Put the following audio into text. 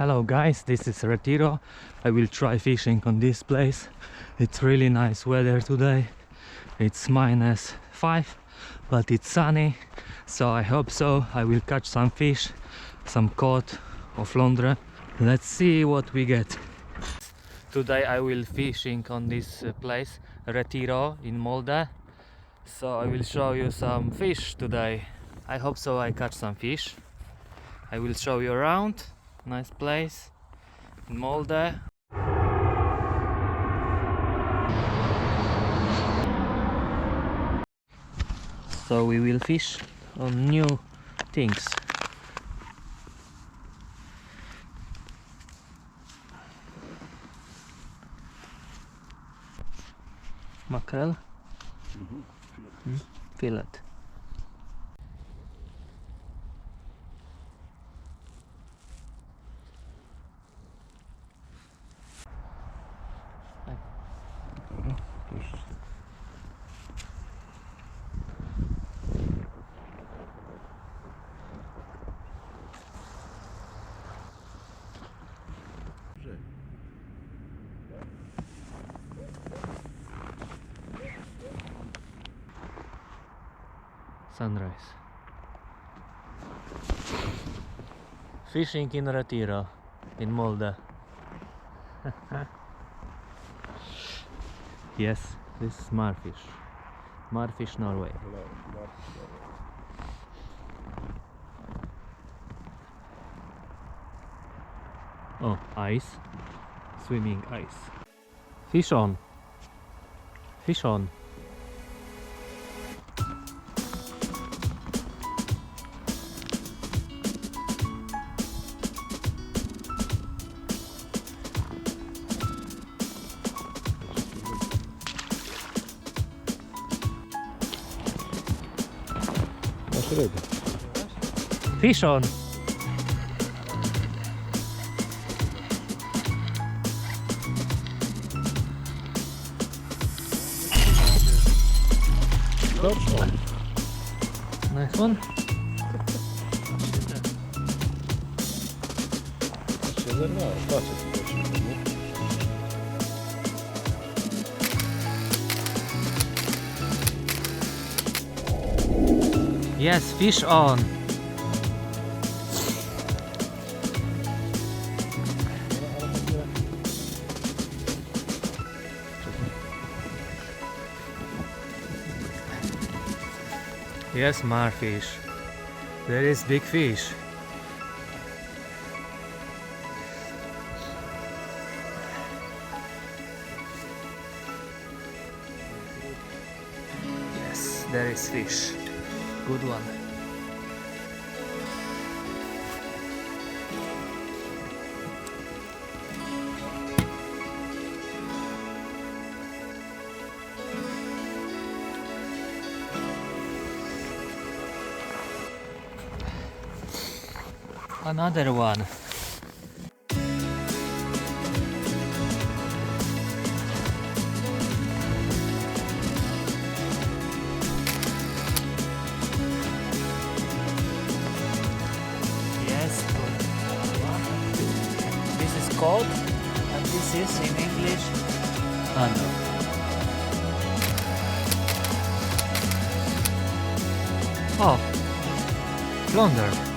Hello guys, this is Retiro. I will try fishing on this place. It's really nice weather today. It's -5, but it's sunny, so I hope so. I will catch some fish, some cod or flounder. Let's see what we get. Today I will fishing on this place, Retiro in Molde. So I will show you some fish today. I hope so I catch some fish. I will show you around. Nice place in Molde. So we will fish on new things. Mackerel? Fillet. Sunrise. Fishing in Retiro in Molde. Yes, this is marfish. Marfish, Norway. Oh, ice. Swimming ice. Fish on. Fish on. Fish on. Nice one. Yes, fish on. Yes, marfish. There is big fish. Yes, there is fish. Good one. Another one. Yes, good. This is cod, and this is in English ano. Oh, flounder.